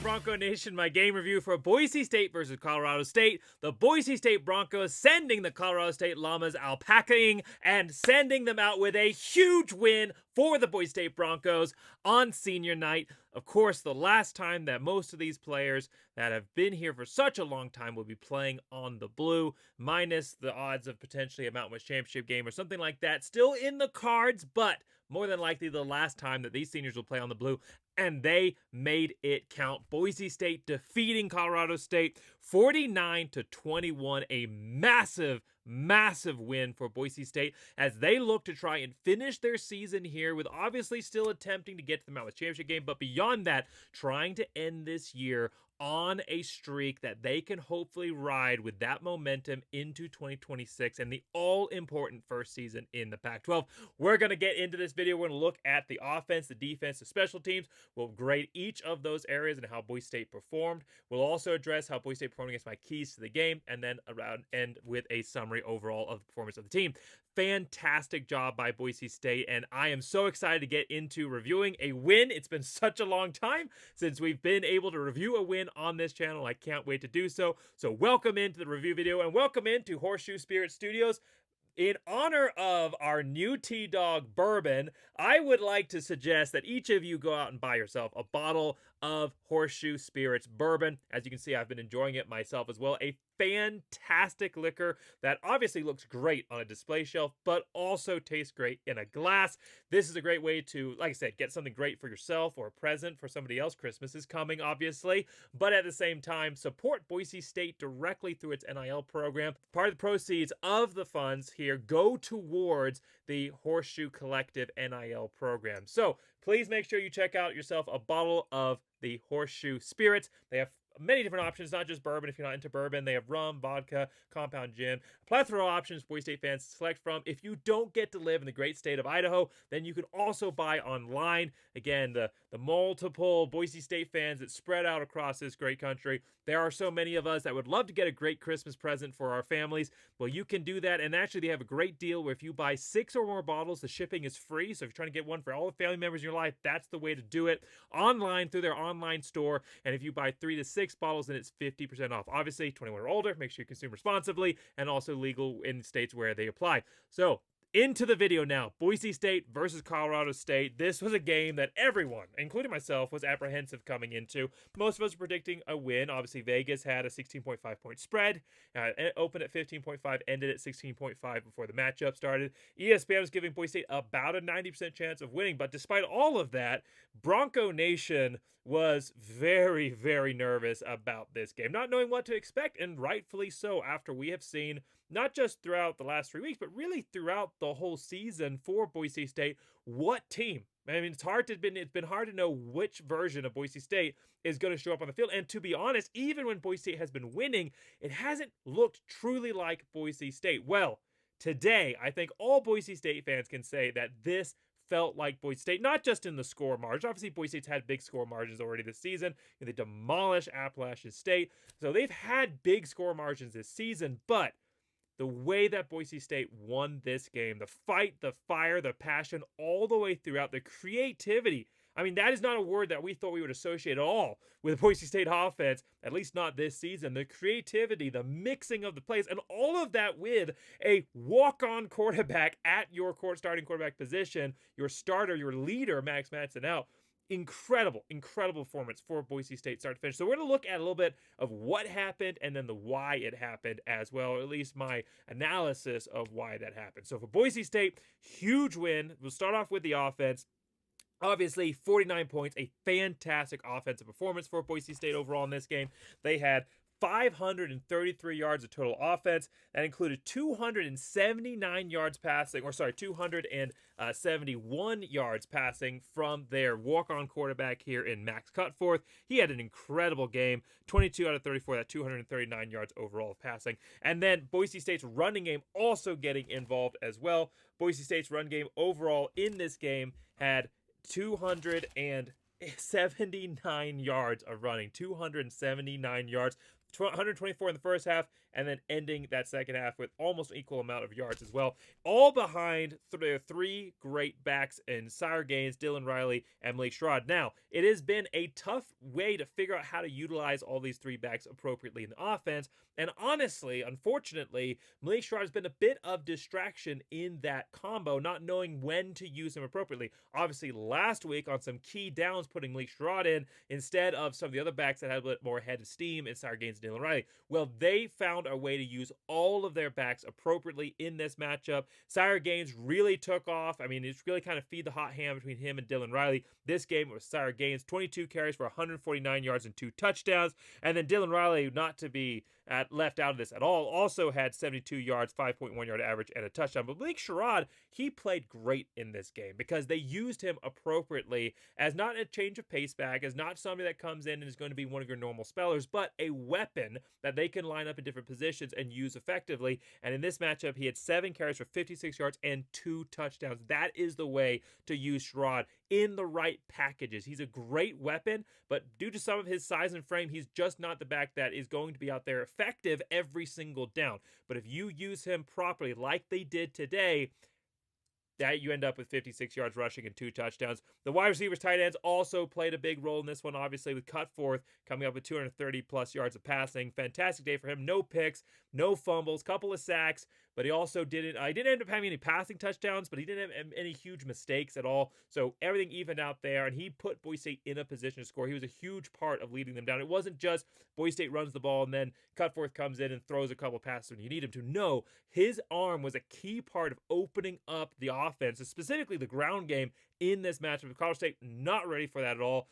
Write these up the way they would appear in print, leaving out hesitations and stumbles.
Bronco Nation? My game review for Boise State versus Colorado State. The Boise State Broncos sending the Colorado State Llamas alpacaing and sending them out with a huge win for the Boise State Broncos on senior night. Of course, the last time that most of these players that have been here for such a long time will be playing on the blue, minus the odds of potentially a Mountain West Championship game or something like that still in the cards, but more than likely the last time that these seniors will play on the blue. And they made it count. Boise State defeating Colorado State 49-21, a massive win for Boise State as they look to try and finish their season here with obviously still attempting to get to the Mountain West Championship game, but beyond that, trying to end this year on a streak that they can hopefully ride with that momentum into 2026 and the all-important first season in the Pac-12. We're going to get into this video. We're going to look at the offense, the defense, the special teams. We'll grade each of those areas and how Boise State performed. We'll also address how Boise State performed against my keys to the game, and then end with a summary overall of the performance of the team. Fantastic job by Boise State, and I am so excited to get into reviewing a win. It's been such a long time since we've been able to review a win on this channel. I can't wait to do so. So welcome into the review video, and welcome into Horseshoe Spirit Studios. In honor of our new T-Dog bourbon, I would like to suggest that each of you go out and buy yourself a bottle of Horseshoe Spirits bourbon. As you can see, I've been enjoying it myself as well. A fantastic liquor that obviously looks great on a display shelf, but also tastes great in a glass. This is a great way to, like I said, get something great for yourself or a present for somebody else. Christmas is coming, obviously, but at the same time, support Boise State directly through its NIL program. Part of the proceeds of the funds here go towards the Horseshoe Collective NIL program. So please make sure you check out yourself a bottle of the Horseshoe Spirits. They have many different options, not just bourbon if you're not into bourbon. They have rum, vodka, compound gin, a plethora of options Boise State fans to select from. If you don't get to live in the great state of Idaho, then you can also buy online. Again, the multiple Boise State fans that spread out across this great country. There are so many of us that would love to get a great Christmas present for our families. Well, you can do that, and actually they have a great deal where if you buy 6 or more bottles, the shipping is free. So if you're trying to get one for all the family members in your life, that's the way to do it. Online through their online store, and if you buy 3 to 6 bottles, then it's 50% off. Obviously, 21 or older, make sure you consume responsibly, and also legal in states where they apply. So, into the video now. Boise State versus Colorado State. This was a game that everyone, including myself, was apprehensive coming into. Most of us were predicting a win. Obviously, Vegas had a 16.5 point spread. It opened at 15.5, ended at 16.5 before the matchup started. ESPN was giving Boise State about a 90% chance of winning, but despite all of that, Bronco Nation was very, very nervous about this game, not knowing what to expect, and rightfully so after we have seen not just throughout the last 3 weeks, but really throughout the whole season for Boise State, what team? I mean, it's been hard to know which version of Boise State is going to show up on the field. And to be honest, even when Boise State has been winning, it hasn't looked truly like Boise State. Well, today, I think all Boise State fans can say that this felt like Boise State, not just in the score margin. Obviously, Boise State's had big score margins already this season. They demolished Appalachian State. So they've had big score margins this season, but the way that Boise State won this game, the fight, the fire, the passion, all the way throughout, the creativity. I mean, that is not a word that we thought we would associate at all with Boise State offense, at least not this season. The creativity, the mixing of the plays, and all of that with a walk-on quarterback at your starting quarterback position, your starter, your leader, Max Madsen out. Incredible performance for Boise State start to finish. So we're going to look at a little bit of what happened and then the why it happened as well, or at least my analysis of why that happened. So for Boise State, huge win. We'll start off with the offense. Obviously, 49 points, a fantastic offensive performance for Boise State overall in this game. They had 533 yards of total offense. That included 279 yards passing, 271 yards passing from their walk-on quarterback here in Max Cutforth. He had an incredible game, 22 out of 34, that 239 yards overall of passing. And then Boise State's running game also getting involved as well. Boise State's run game overall in this game had 279 yards of running, 279 yards, 124 in the first half, and then ending that second half with almost an equal amount of yards as well. All behind their three great backs in Sire Gaines, Dylan Riley, and Malik Sherrod. Now, it has been a tough way to figure out how to utilize all these three backs appropriately in the offense. And honestly, unfortunately, Malik Sherrod has been a bit of distraction in that combo, not knowing when to use him appropriately. Obviously, last week on some key downs, putting Malik Sherrod in instead of some of the other backs that had a bit more head of steam in Sire Gaines and Dylan Riley. Well, they found a way to use all of their backs appropriately in this matchup. Sire Gaines really took off. I mean, it's really kind of feed the hot hand between him and Dylan Riley. This game was Sire Gaines, 22 carries for 149 yards and 2 touchdowns. And then Dylan Riley, not to be left out of this at all, also had 72 yards, 5.1 yard average, and a touchdown. But Malik Sherrod, he played great in this game because they used him appropriately as not a change of pace back, as not somebody that comes in and is going to be one of your normal spellers, but a weapon that they can line up in different positions and use effectively. And in this matchup, he had 7 carries for 56 yards and 2 touchdowns. That is the way to use Sherrod in the right packages. He's a great weapon, but due to some of his size and frame, he's just not the back that is going to be out there effective every single down. But if you use him properly, like they did today, that you end up with 56 yards rushing and 2 touchdowns. The wide receivers, tight ends also played a big role in this one, obviously, with Cutforth coming up with 230 plus yards of passing. Fantastic day for him. No picks, no fumbles, couple of sacks, but he also didn't end up having any passing touchdowns, but he didn't have any huge mistakes at all. So everything evened out there, and he put Boise State in a position to score. He was a huge part of leading them down. It wasn't just Boise State runs the ball and then Cutforth comes in and throws a couple passes when you need him to. No, his arm was a key part of opening up the offense, specifically the ground game in this matchup. Colorado State not ready for that at all.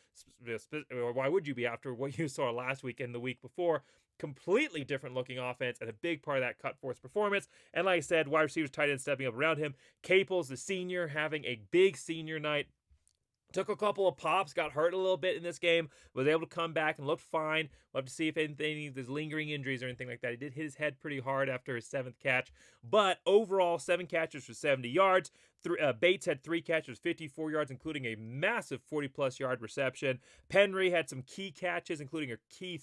Or why would you be after what you saw last week and the week before? Completely different looking offense, and a big part of that Cutforth's performance. And like I said, wide receivers, tight ends stepping up around him. Caples, the senior, having a big senior night. Took a couple of pops, got hurt a little bit in this game, was able to come back and looked fine. We'll have to see if anything, there's lingering injuries or anything like that. He did hit his head pretty hard after his 7th catch. But overall, 7 catches for 70 yards. Bates had 3 catches, 54 yards, including a massive 40-plus yard reception. Penry had some key catches, including a key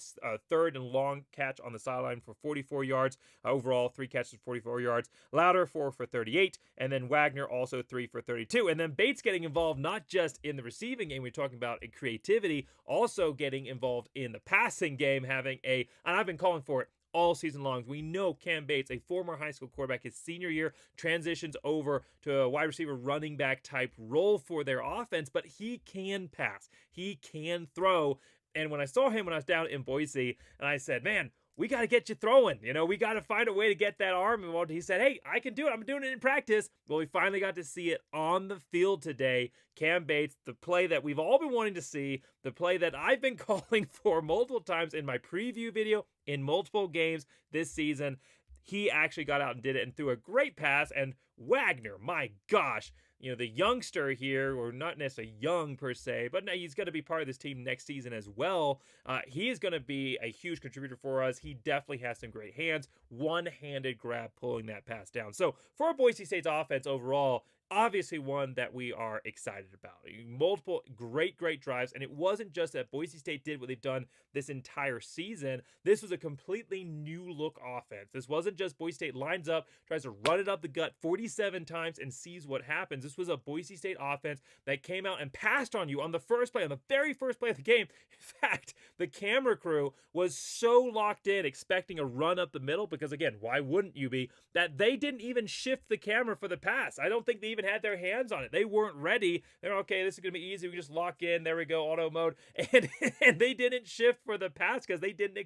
3rd and long catch on the sideline for 44 yards. Overall, 3 catches, 44 yards. Louder, 4 for 38. And then Wagner also 3 for 32. And then Bates getting involved not just in the receiving game, we're talking about in creativity, also getting involved in the passing game, having and I've been calling for it all season long. We know Cam Bates, a former high school quarterback, his senior year transitions over to a wide receiver running back type role for their offense, but he can pass. He can throw. And when I saw him when I was down in Boise, and I said, man, we got to get you throwing. We got to find a way to get that arm involved. He said, hey, I can do it. I'm doing it in practice. Well, we finally got to see it on the field today. Cam Bates, the play that we've all been wanting to see, the play that I've been calling for multiple times in my preview video in multiple games this season. He actually got out and did it and threw a great pass. And Wagner, my gosh, the youngster here, or not necessarily young per se, but he's going to be part of this team next season as well. He is going to be a huge contributor for us. He definitely has some great hands. One-handed grab pulling that pass down. So for Boise State's offense overall, obviously one that we are excited about. Multiple great drives, and it wasn't just that Boise State did what they've done this entire season. This was a completely new look offense. This wasn't just Boise State lines up, tries to run it up the gut 47 times and sees what happens. This was a Boise State offense that came out and passed on you on the first play, on the very first play of the game. In fact, the camera crew was so locked in expecting a run up the middle, because again, why wouldn't you be, that they didn't even shift the camera for the pass. I don't think they even had their hands on it. They weren't ready. They're okay, this is going to be easy. We just lock in. There we go, auto mode. And they didn't shift for the pass because they didn't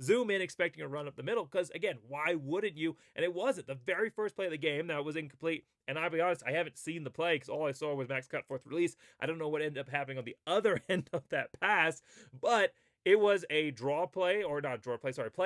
zoom in expecting a run up the middle, because again, why wouldn't you? And it wasn't. The very first play of the game, now it was incomplete. And I'll be honest, I haven't seen the play because all I saw was Max Cutforth release. I don't know what ended up happening on the other end of that pass, but it was a play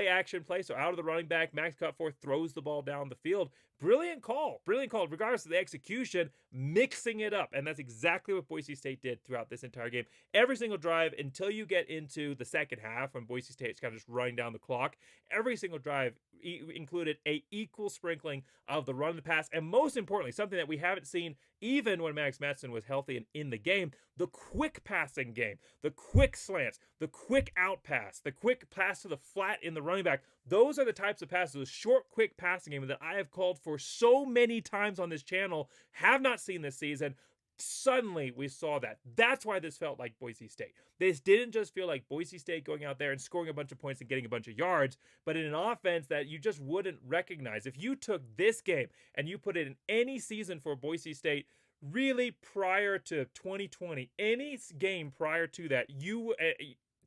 action play. So out of the running back, Max Cutforth throws the ball down the field. Brilliant call, regardless of the execution, mixing it up. And that's exactly what Boise State did throughout this entire game. Every single drive until you get into the second half when Boise State's kind of just running down the clock. Every single drive, included a equal sprinkling of the run and the pass, and most importantly, something that we haven't seen even when Max Matson was healthy and in the game, the quick passing game, the quick slants, the quick out pass, the quick pass to the flat in the running back. Those are the types of passes, those short, quick passing game that I have called for so many times on this channel, have not seen this season. Suddenly we saw that. That's why this felt like Boise State. This didn't just feel like Boise State going out there and scoring a bunch of points and getting a bunch of yards, but in an offense that you just wouldn't recognize. If you took this game and you put it in any season for Boise State, really prior to 2020, any game prior to that, you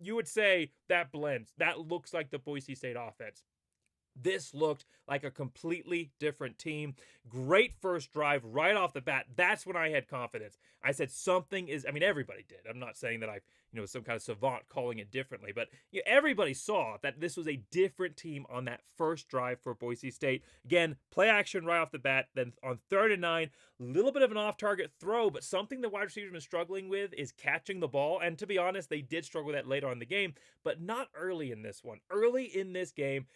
would say that blends. That looks like the Boise State offense. This looked like a completely different team. Great first drive right off the bat. That's when I had confidence. I said something is, I mean, everybody did. I'm not saying that I, some kind of savant calling it differently, but everybody saw that this was a different team on that first drive for Boise State. Again, play action right off the bat. Then on 3rd and 9, a little bit of an off-target throw, but something the wide receivers have been struggling with is catching the ball. And to be honest, they did struggle with that later on in the game, but not early in this one. Early in this game,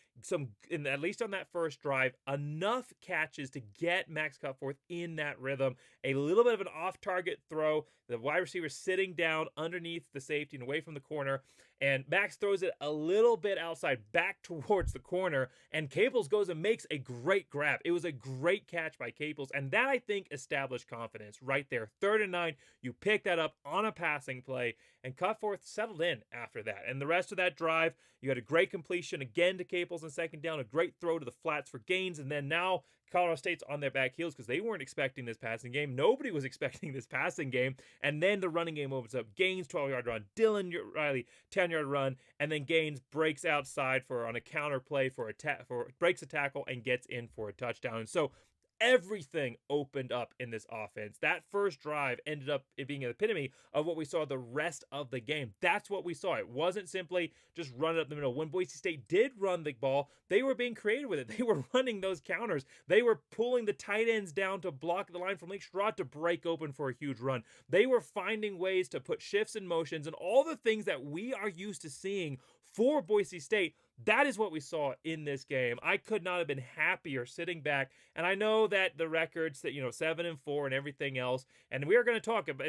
at least on that first drive, enough catches to get Max Cutforth in that rhythm. A little bit of an off-target throw, the wide receiver sitting down underneath the safety and away from the corner, and Max throws it a little bit outside back towards the corner, and Caples goes and makes a great grab. It was a great catch by Caples, and that, I think, established confidence right there. 3rd and 9, you pick that up on a passing play, and Cutforth settled in after that. And the rest of that drive, you had a great completion again to Caples on 2nd down, a great throw to the flats for gains, and then now Colorado State's on their back heels because they weren't expecting this passing game. Nobody was expecting this passing game. And then the running game opens up. Gaines, 12-yard run. Dylan Riley, 10-yard run. And then Gaines breaks outside on a counter play breaks a tackle and gets in for a touchdown. And so everything opened up in this offense. That first drive ended up being an epitome of what we saw the rest of the game. That's what we saw. It wasn't simply just run it up the middle. When Boise State did run the ball, they were being creative with it. They were running those counters. They were pulling the tight ends down to block the line from Lake Sherrod to break open for a huge run. They were finding ways to put shifts and motions and all the things that we are used to seeing for Boise State. That is what we saw in this game. I could not have been happier sitting back. And I know that the records that, 7-4 and everything else, and we are going to talk about,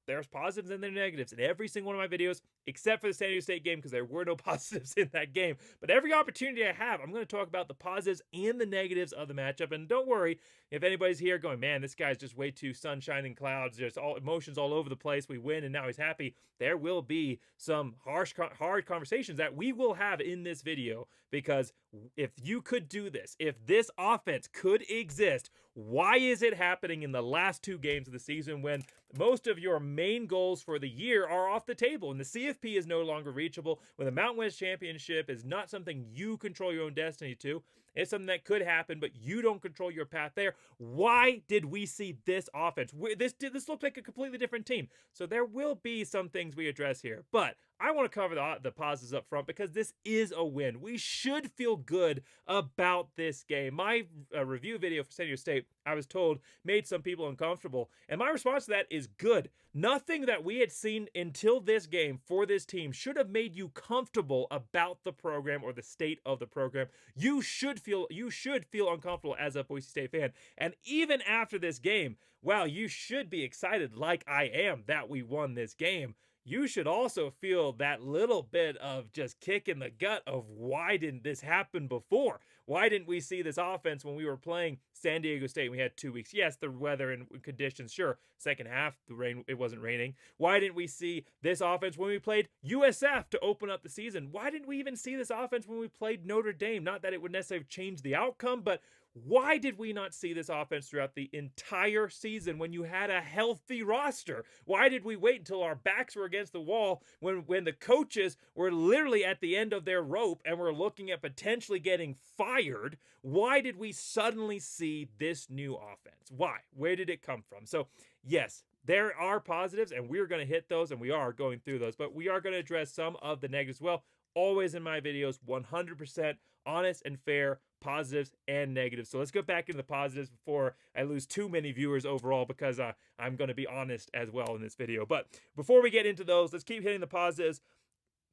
there's positives and there's negatives in every single one of my videos, except for the San Diego State game, because there were no positives in that game. But every opportunity I have, I'm going to talk about the positives and the negatives of the matchup. And don't worry, if anybody's here going, man, this guy's just way too sunshine and clouds, there's all emotions all over the place, we win and now he's happy, there will be some hard conversations that we will have in this video, because if you could do this, if this offense could exist, why is it happening in the last 2 games of the season when most of your main goals for the year are off the table and the CFP is no longer reachable, when the Mountain West Championship is not something you control your own destiny to? It's something that could happen, but you don't control your path there. Why did we see this offense? This looked like a completely different team. So there will be some things we address here, but I want to cover the positives up front because this is a win. We should feel good about this game. My review video for San Diego State, I was told, made some people uncomfortable, and my response to that is good. Nothing that we had seen until this game for this team should have made you comfortable about the program or the state of the program. You should feel uncomfortable as a Boise State fan. And even after this game, wow, you should be excited like I am that we won this game. You should also feel that little bit of just kick in the gut of why didn't this happen before? Why didn't we see this offense when we were playing San Diego State? We had 2 weeks. Yes, the weather and conditions, sure. Second half, the rain, it wasn't raining. Why didn't we see this offense when we played USF to open up the season? Why didn't we even see this offense when we played Notre Dame? Not that it would necessarily change the outcome, but why did we not see this offense throughout the entire season when you had a healthy roster? Why did we wait until our backs were against the wall when the coaches were literally at the end of their rope and were looking at potentially getting fired? Why did we suddenly see this new offense? Why? Where did it come from? So, yes, there are positives, and we're going to hit those, and we are going through those, but we are going to address some of the negatives as well. Always in my videos, 100% honest and fair, positives and negatives. So let's go back into the positives before I lose too many viewers overall, because I'm going to be honest as well in this video. But before we get into those, let's keep hitting the positives.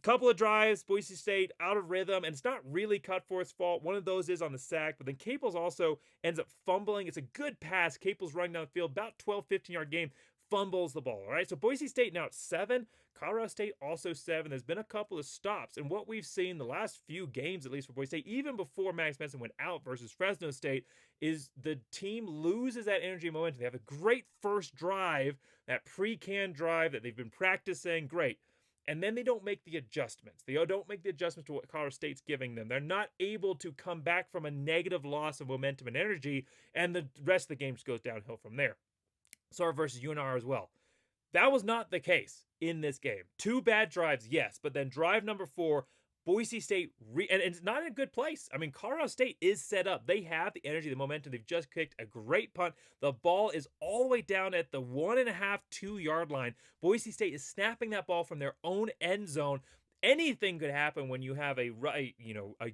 Couple of drives, Boise State out of rhythm, and it's not really Cutforth's fault. One of those is on the sack, but then Caples also ends up fumbling. It's a good pass. Caples running down the field, about 12, 15-yard game, fumbles the ball. All right, so Boise State now at 7. Colorado State also 7. There's been a couple of stops, and what we've seen the last few games, at least for Boise State, even before Max Benson went out versus Fresno State, is the team loses that energy and momentum. They have a great first drive, that pre-canned drive that they've been practicing, great. And then they don't make the adjustments. They don't make the adjustments to what Colorado State's giving them. They're not able to come back from a negative loss of momentum and energy, and the rest of the game just goes downhill from there. Sorry versus UNR as well. That was not the case in this game. 2 bad drives, yes, but then drive number 4, Boise State, and it's not in a good place. I mean, Colorado State is set up. They have the energy, the momentum. They've just kicked a great punt. The ball is all the way down at the 1.5, 2-yard line. Boise State is snapping that ball from their own end zone. Anything could happen when you have a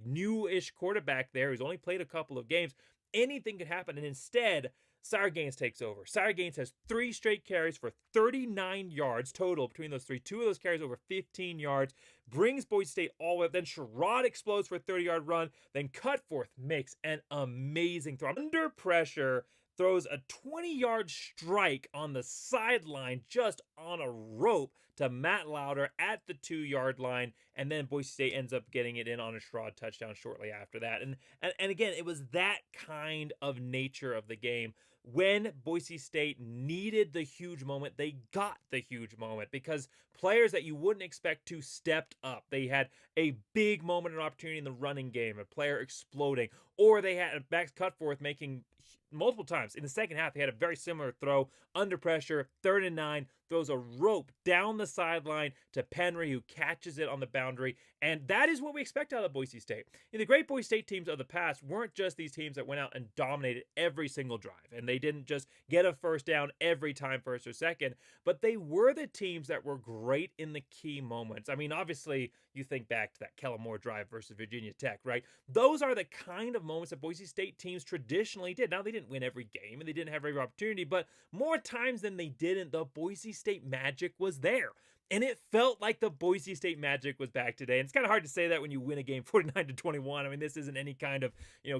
newish quarterback there who's only played a couple of games. Anything could happen, and instead, Sire Gaines takes over. Sire Gaines has 3 straight carries for 39 yards total between those 3. 2 of those carries over 15 yards. Brings Boise State all the way up. Then Sherrod explodes for a 30-yard run. Then Cutforth makes an amazing throw. Under pressure, throws a 20-yard strike on the sideline just on a rope to Matt Lauder at the 2-yard line, and then Boise State ends up getting it in on a Sherrod touchdown shortly after that. And again, it was that kind of nature of the game. When Boise State needed the huge moment, they got the huge moment because players that you wouldn't expect to stepped up. They had a big moment and opportunity in the running game, a player exploding, or they had Max Cutforth making multiple times. In the second half, they had a very similar throw under pressure, 3rd and 9, throws a rope down the sideline to Penry, who catches it on the boundary. And that is what we expect out of Boise State. And the great Boise State teams of the past weren't just these teams that went out and dominated every single drive. And they didn't just get a first down every time, first or second, but they were the teams that were great in the key moments. I mean, obviously, you think back to that Kellen Moore drive versus Virginia Tech, right? Those are the kind of moments that Boise State teams traditionally did. Now, they didn't win every game and they didn't have every opportunity, but more times than they didn't, the Boise State magic was there. And it felt like the Boise State magic was back today. And it's kind of hard to say that when you win a game 49-21. I mean, this isn't any kind of,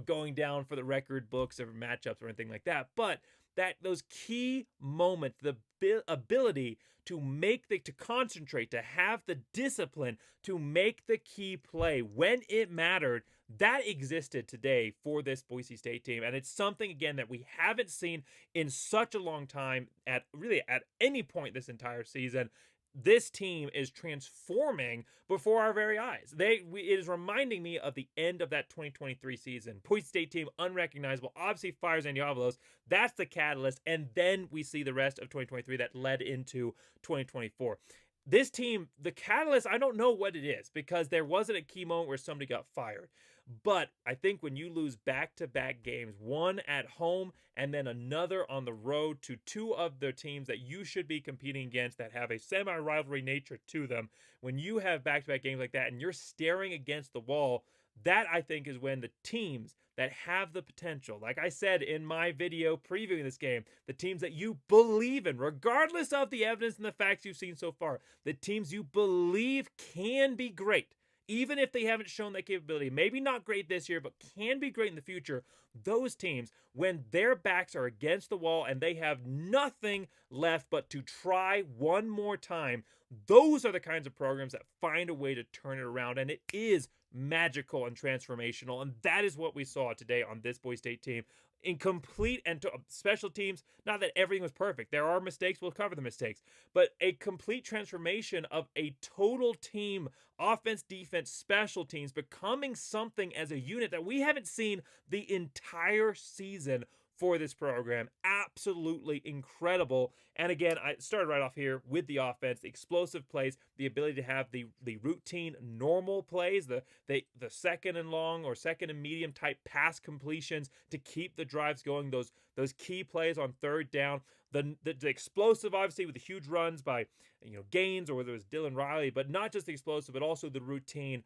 going down for the record books or matchups or anything like that. But that those key moments, the ability to to concentrate, to have the discipline to make the key play when it mattered, that existed today for this Boise State team. And it's something, again, that we haven't seen in such a long time at any point this entire season. This team is transforming before our very eyes. It is reminding me of the end of that 2023 season. Boise State team, unrecognizable, obviously fires Andy Avalos. That's the catalyst. And then we see the rest of 2023 that led into 2024. This team, the catalyst, I don't know what it is because there wasn't a key moment where somebody got fired. But I think when you lose back-to-back games, one at home and then another on the road to 2 of the teams that you should be competing against that have a semi-rivalry nature to them, when you have back-to-back games like that and you're staring against the wall, that I think is when the teams that have the potential, like I said in my video previewing this game, the teams that you believe in, regardless of the evidence and the facts you've seen so far, the teams you believe can be great, even if they haven't shown that capability, maybe not great this year, but can be great in the future, those teams, when their backs are against the wall and they have nothing left but to try one more time, those are the kinds of programs that find a way to turn it around, and it is magical and transformational, and that is what we saw today on this Boise State team. In complete and special teams, not that everything was perfect. There are mistakes, we'll cover the mistakes, but a complete transformation of a total team, offense, defense, special teams, becoming something as a unit that we haven't seen the entire season for this program. Absolutely incredible. And again, I started right off here with the offense, the explosive plays, the ability to have the routine normal plays, the second and long or second and medium type pass completions to keep the drives going, those key plays on 3rd down, the explosive, obviously, with the huge runs by Gaines or whether it was Dylan Riley, but not just the explosive, but also the routine.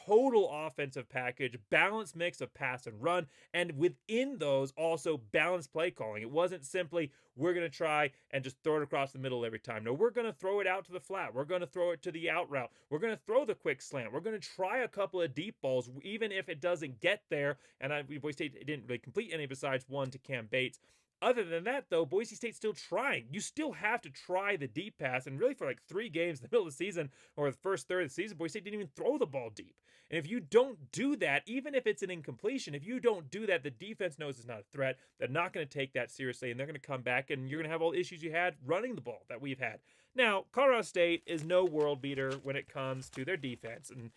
total offensive package, balanced mix of pass and run, and within those also balanced play calling. It wasn't simply we're going to try and just throw it across the middle every time. No, we're going to throw it out to the flat. We're going to throw it to the out route. We're going to throw the quick slant. We're going to try a couple of deep balls, even if it doesn't get there. And Boise State didn't really complete any besides one to Cam Bates. Other than that, though, Boise State's still trying. You still have to try the deep pass. And really, for like 3 games in the middle of the season or the first third of the season, Boise State didn't even throw the ball deep. And if you don't do that, even if it's an incompletion, if you don't do that, the defense knows it's not a threat. They're not going to take that seriously, and they're going to come back, and you're going to have all the issues you had running the ball that we've had. Now, Colorado State is no world beater when it comes to their defense. And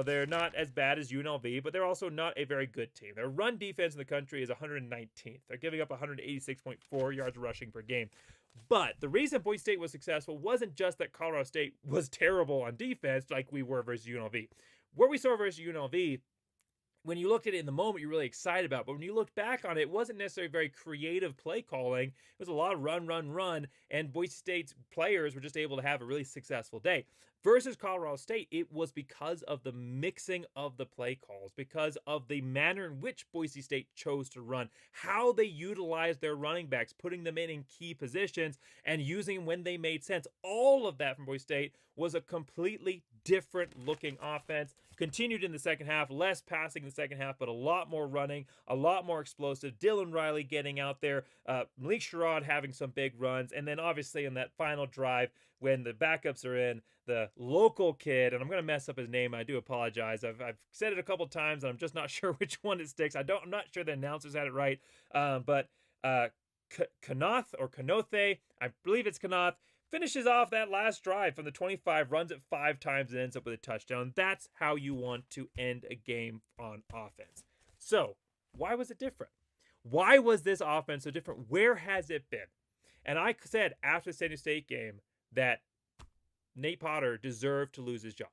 they're not as bad as UNLV, but they're also not a very good team. Their run defense in the country is 119th. They're giving up 186.4 yards rushing per game. But the reason Boise State was successful wasn't just that Colorado State was terrible on defense like we were versus UNLV. What we saw versus UNLV, when you looked at it in the moment, you're really excited about. But when you looked back on it, it wasn't necessarily very creative play calling. It was a lot of run, and Boise State's players were just able to have a really successful day. Versus Colorado State, it was because of the mixing of the play calls, because of the manner in which Boise State chose to run, how they utilized their running backs, putting them in key positions, and using them when they made sense. All of that from Boise State was a completely different looking offense. Continued in the second half, less passing in the second half, but a lot more running, a lot more explosive. Dylan Riley getting out there, Malik Sherrod having some big runs, and then obviously in that final drive when the backups are in, the local kid, and I'm going to mess up his name, I do apologize. I've said it a couple times, and I'm just not sure which one it sticks. I'm not sure the announcers had it right, but Kanoth or Kanothe, I believe it's Kanoth, finishes off that last drive from the 25, runs it 5 times, and ends up with a touchdown. That's how you want to end a game on offense. So, why was it different? Why was this offense so different? Where has it been? And I said after the San Diego State game that Nate Potter deserved to lose his job.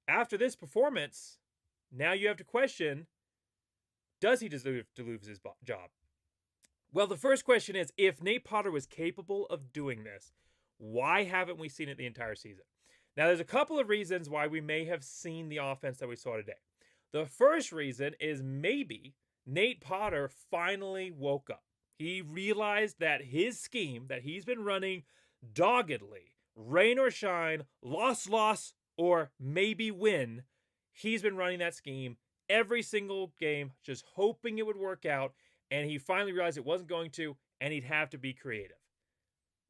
After this performance, now you have to question, does he deserve to lose his job? Well, the first question is, if Nate Potter was capable of doing this, why haven't we seen it the entire season? Now, there's a couple of reasons why we may have seen the offense that we saw today. The first reason is maybe Nate Potter finally woke up. He realized that his scheme that he's been running doggedly, rain or shine, loss, or maybe win, he's been running that scheme every single game, just hoping it would work out. And he finally realized it wasn't going to, and he'd have to be creative.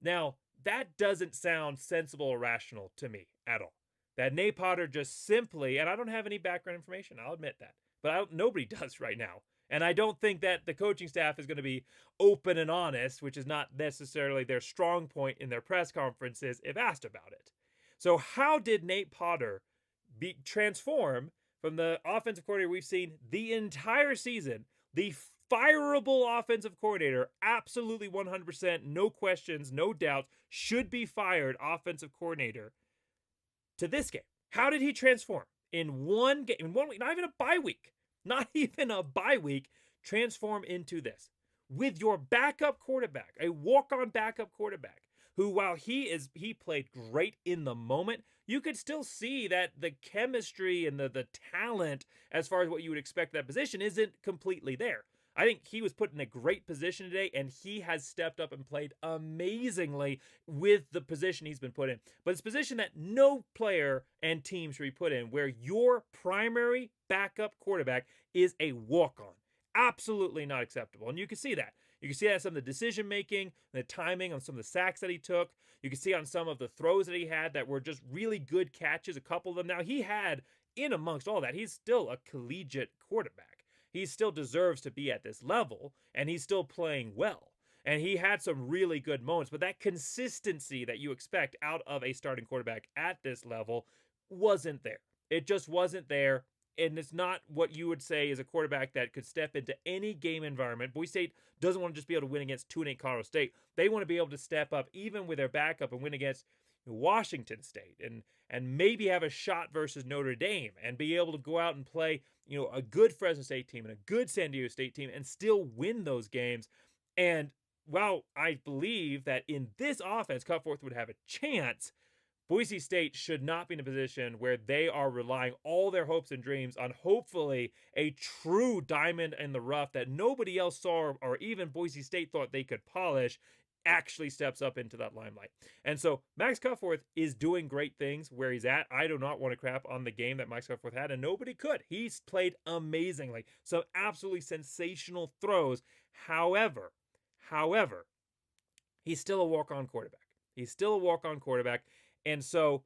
Now, that doesn't sound sensible or rational to me at all. That Nate Potter just simply, and I don't have any background information, I'll admit that, but nobody does right now. And I don't think that the coaching staff is going to be open and honest, which is not necessarily their strong point in their press conferences if asked about it. So how did Nate Potter transform from the offensive coordinator we've seen the entire season, the fireable offensive coordinator, absolutely 100%, no questions, no doubts, should be fired offensive coordinator, to this game? How did he transform in one game, in 1 week, not even a bye week, transform into this? With your backup quarterback, a walk-on backup quarterback, who, while he played great in the moment, you could still see that the chemistry and the talent, as far as what you would expect that position, isn't completely there. I think he was put in a great position today, and he has stepped up and played amazingly with the position he's been put in. But it's a position that no player and team should be put in, where your primary backup quarterback is a walk-on. Absolutely not acceptable. And you can see that. You can see that in some of the decision-making, the timing on some of the sacks that he took. You can see on some of the throws that he had that were just really good catches, a couple of them. Now, he had, in amongst all that, he's still a collegiate quarterback. He still deserves to be at this level, and he's still playing well. And he had some really good moments, but that consistency that you expect out of a starting quarterback at this level wasn't there. It just wasn't there, and it's not what you would say is a quarterback that could step into any game environment. Boise State doesn't want to just be able to win against 2-8 Colorado State. They want to be able to step up, even with their backup, and win against Washington State and maybe have a shot versus Notre Dame and be able to go out and play, a good Fresno State team and a good San Diego State team and still win those games. And while I believe that in this offense, Cutforth would have a chance, Boise State should not be in a position where they are relying all their hopes and dreams on hopefully a true diamond in the rough that nobody else saw or even Boise State thought they could polish actually steps up into that limelight. And so Max Cufforth is doing great things where he's at. I do not want to crap on the game that Max Cufforth had, and nobody could. He's played amazingly. Some absolutely sensational throws. However, he's still a walk-on quarterback. He's still a walk-on quarterback. And so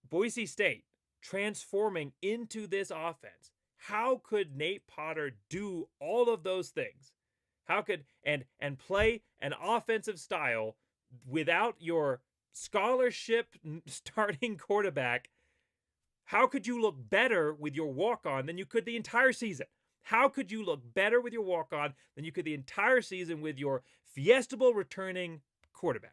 Boise State transforming into this offense, how could Nate Potter do all of those things? How could and play an offensive style without your scholarship starting quarterback? How could you look better with your walk-on than you could the entire season? How could you look better with your walk-on than you could the entire season with your fiestable returning quarterback?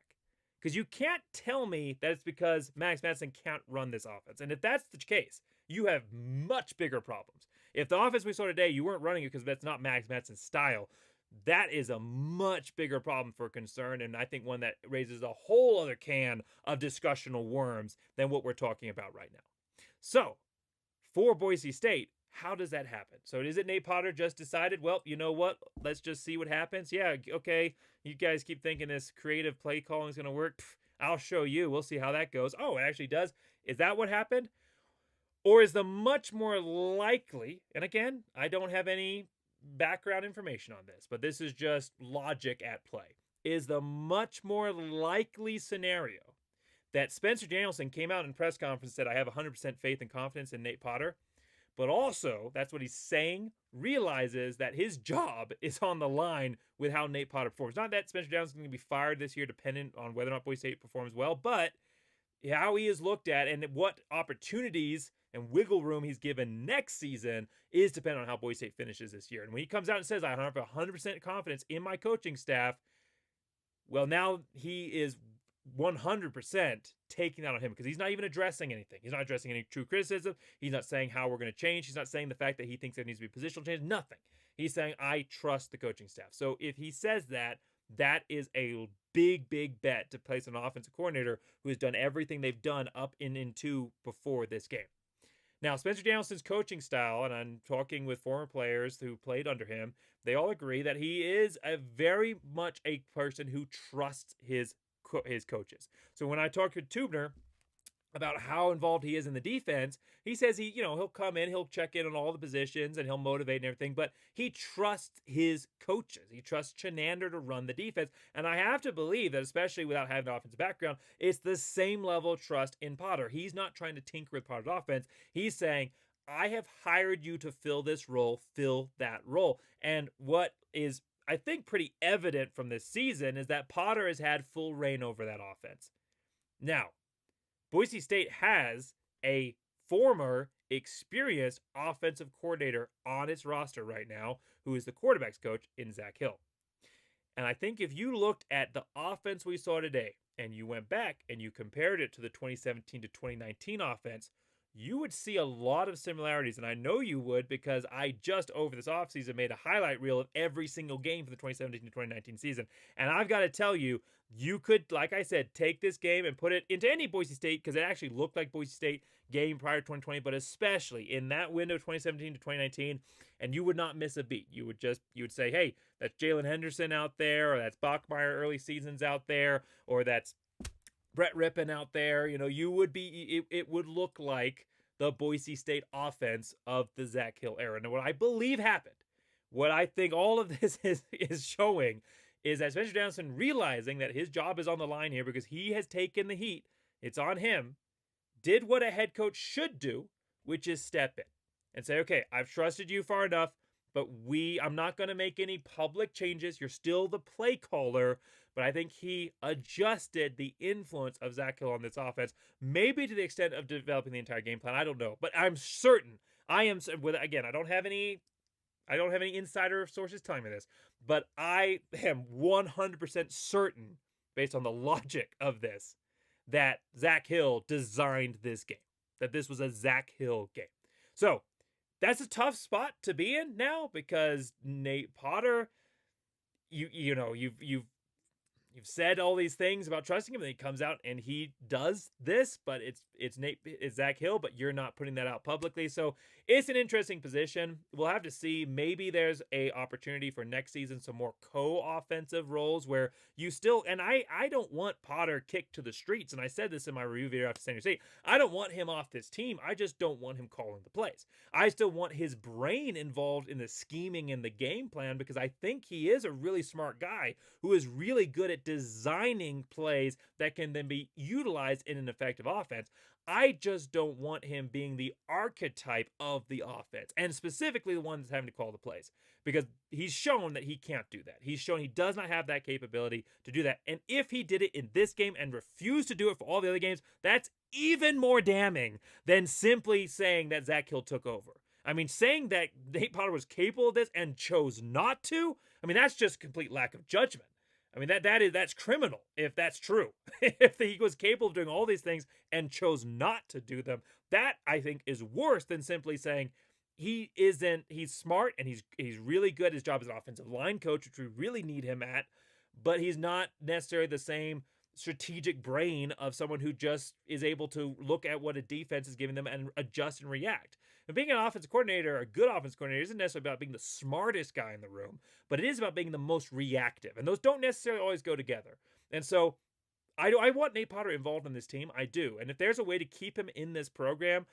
Because you can't tell me that it's because Max Madsen can't run this offense. And if that's the case, you have much bigger problems. If the offense we saw today, you weren't running it because that's not Max Madsen's style, that is a much bigger problem for concern, and I think one that raises a whole other can of discussional worms than what we're talking about right now. So, for Boise State, how does that happen? So is it Nate Potter just decided, well, you know what? Let's just see what happens. Yeah, okay, you guys keep thinking this creative play calling is going to work. I'll show you. We'll see how that goes. Oh, it actually does. Is that what happened? Or is the much more likely, and again, I don't have any background information on this, but this is just logic at play, is the much more likely scenario that Spencer Danielson came out in press conference and said, I have 100% faith and confidence in Nate Potter, but also, that's what he's saying, realizes that his job is on the line with how Nate Potter performs. Not that Spencer Danielson's going to be fired this year dependent on whether or not Boise State performs well, but how he is looked at and what opportunities and wiggle room he's given next season is dependent on how Boise State finishes this year. And when he comes out and says, I have 100% confidence in my coaching staff, well, now he is 100% taking that on him because he's not even addressing anything. He's not addressing any true criticism. He's not saying how we're going to change. He's not saying the fact that he thinks there needs to be positional change. Nothing. He's saying, I trust the coaching staff. So if he says that, that is a big, big bet to place an offensive coordinator who has done everything they've done up and into before this game. Now, Spencer Danielson's coaching style, and I'm talking with former players who played under him, they all agree that he is a very much a person who trusts his coaches. So when I talk to Tubner about how involved he is in the defense, he says he'll come in, he'll check in on all the positions, and he'll motivate and everything, but he trusts his coaches. He trusts Chenander to run the defense, and I have to believe that, especially without having an offensive background, it's the same level of trust in Potter. He's not trying to tinker with Potter's offense. He's saying, I have hired you to fill this role, fill that role. And what is, I think, pretty evident from this season is that Potter has had full reign over that offense. Now, Boise State has a former experienced offensive coordinator on its roster right now who is the quarterback's coach in Zach Hill. And I think if you looked at the offense we saw today and you went back and you compared it to the 2017 to 2019 offense, you would see a lot of similarities. And I know you would because I just over this offseason made a highlight reel of every single game for the 2017 to 2019 season. And I've got to tell you, you could, like I said, take this game and put it into any Boise State because it actually looked like Boise State game prior to 2020, but especially in that window 2017 to 2019, and you would not miss a beat. You would say, hey, that's Jalen Henderson out there, or that's Bachmeier early seasons out there, or that's Brett Rippon out there. You would be, it would look like the Boise State offense of the Zach Hill era. And what I believe happened, what I think all of this is showing is that Spencer Danielson realizing that his job is on the line here because he has taken the heat, it's on him, did what a head coach should do, which is step in and say, okay, I've trusted you far enough, but I'm not going to make any public changes. You're still the play caller, but I think he adjusted the influence of Zach Hill on this offense, maybe to the extent of developing the entire game plan. I don't know, but I'm certain. Again, I don't have any insider sources telling me this, but I am 100% certain, based on the logic of this, that Zach Hill designed this game, that this was a Zach Hill game. So that's a tough spot to be in now because Nate Potter, you've you've said all these things about trusting him, and he comes out and he does this, but it's Zach Hill, but you're not putting that out publicly. So it's an interesting position. We'll have to see. Maybe there's a opportunity for next season, some more co-offensive roles where you still, and I don't want Potter kicked to the streets. And I said this in my review video after San Diego State. I don't want him off this team. I just don't want him calling the plays. I still want his brain involved in the scheming and the game plan, because I think he is a really smart guy who is really good at designing plays that can then be utilized in an effective offense. I just don't want him being the archetype of the offense, and specifically the one that's having to call the plays, because he's shown that he can't do that. He's shown he does not have that capability to do that. And if he did it in this game and refused to do it for all the other games, that's even more damning than simply saying that Zach Hill took over. I mean, saying that Nate Potter was capable of this and chose not to, I mean, that's just complete lack of judgment. I mean, that's criminal if that's true. If he was capable of doing all these things and chose not to do them, that I think is worse than simply saying he's smart and he's really good at his job as an offensive line coach, which we really need him at, but he's not necessarily the same strategic brain of someone who just is able to look at what a defense is giving them and adjust and react. And being an offensive coordinator, a good offensive coordinator, isn't necessarily about being the smartest guy in the room, but it is about being the most reactive. And those don't necessarily always go together. And so I want Nate Potter involved in this team. I do. And if there's a way to keep him in this program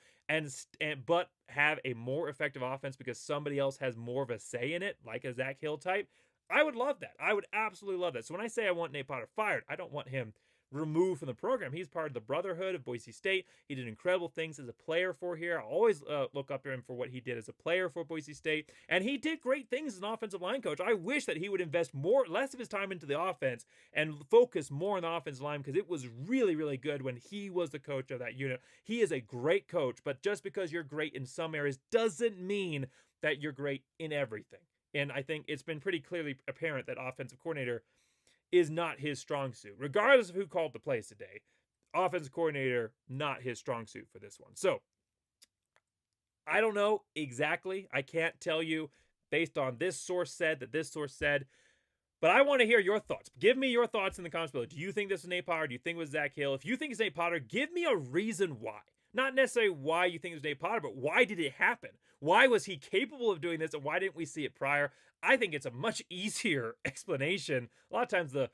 but have a more effective offense because somebody else has more of a say in it, like a Zach Hill type, I would love that. I would absolutely love that. So when I say I want Nate Potter fired, I don't want him removed from the program. He's part of the brotherhood of Boise State. He did incredible things as a player for here. I always look up to him for what he did as a player for Boise State, and he did great things as an offensive line coach. I wish that he would invest less of his time into the offense and focus more on the offensive line, because it was really, really good when he was the coach of that unit. He is a great coach, but just because you're great in some areas doesn't mean that you're great in everything. And I think it's been pretty clearly apparent that offensive coordinator is not his strong suit. Regardless of who called the plays today, offensive coordinator, not his strong suit for this one. So, I don't know exactly. I can't tell you based on this source said that this source said, but I want to hear your thoughts. Give me your thoughts in the comments below. Do you think this was Nate Potter? Do you think it was Zach Hill? If you think it's Nate Potter, give me a reason why. Not necessarily why you think it was Nate Potter, but why did it happen? Why was he capable of doing this, and why didn't we see it prior? I think it's a much easier explanation. A lot of times the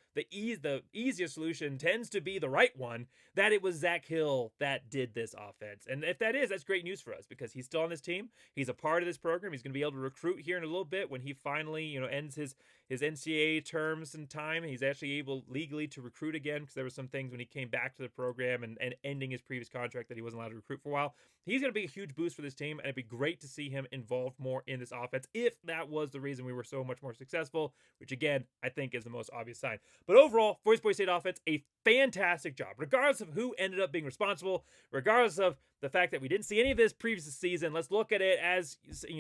easiest solution tends to be the right one, that it was Zach Hill that did this offense. And if that is, that's great news for us, because he's still on this team. He's a part of this program. He's going to be able to recruit here in a little bit when he finally, ends his NCAA terms and time. He's actually able legally to recruit again, because there were some things when he came back to the program and ending his previous contract that he wasn't allowed to recruit for a while. He's going to be a huge boost for this team, and it'd be great to see him involved more in this offense if that was the reason we were so much more successful, which again, I think is the most obvious sign. But overall, Boise State offense, a fantastic job, regardless of who ended up being responsible, regardless of the fact that we didn't see any of this previous season. Let's look at it as,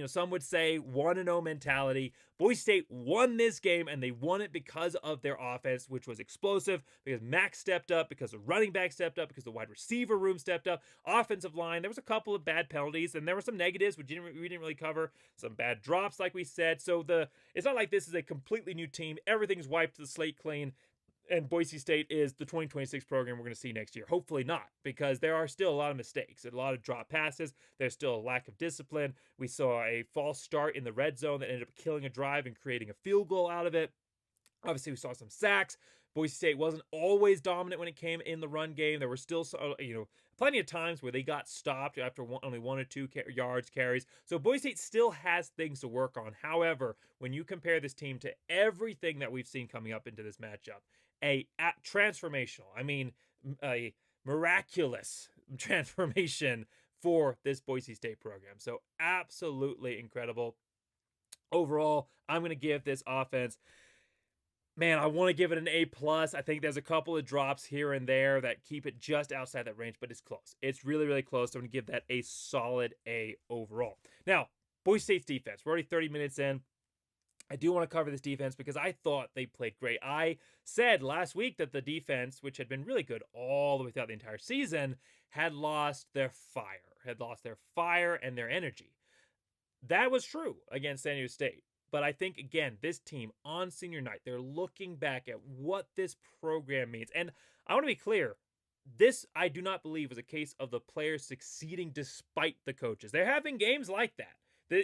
some would say 1-0 mentality. Boise State won this game, and they won it because of their offense, which was explosive, because Max stepped up, because the running back stepped up, because the wide receiver room stepped up, offensive line. There was a couple of bad penalties, and there were some negatives we didn't really cover, some bad drops, like we said. So it's not like this is a completely new team. Everything's wiped the slate clean, and Boise State is the 2026 program we're going to see next year. Hopefully not, because there are still a lot of mistakes, a lot of drop passes. There's still a lack of discipline. We saw a false start in the red zone that ended up killing a drive and creating a field goal out of it. Obviously, we saw some sacks. Boise State wasn't always dominant when it came in the run game. There were still, plenty of times where they got stopped after only 1 or 2 yards carries. So Boise State still has things to work on. However, when you compare this team to everything that we've seen coming up into this matchup, a miraculous transformation for this Boise State program. So absolutely incredible. Overall, I'm going to give this offense, man, I want to give it an A+. I think there's a couple of drops here and there that keep it just outside that range, but it's close. It's really, really close. So I'm going to give that a solid A overall. Now, Boise State's defense. We're already 30 minutes in. I do want to cover this defense because I thought they played great. I said last week that the defense, which had been really good all the way throughout the entire season, had lost their fire and their energy. That was true against San Diego State. But I think, again, this team on senior night, they're looking back at what this program means. And I want to be clear, this I do not believe was a case of the players succeeding despite the coaches. They're having games like that.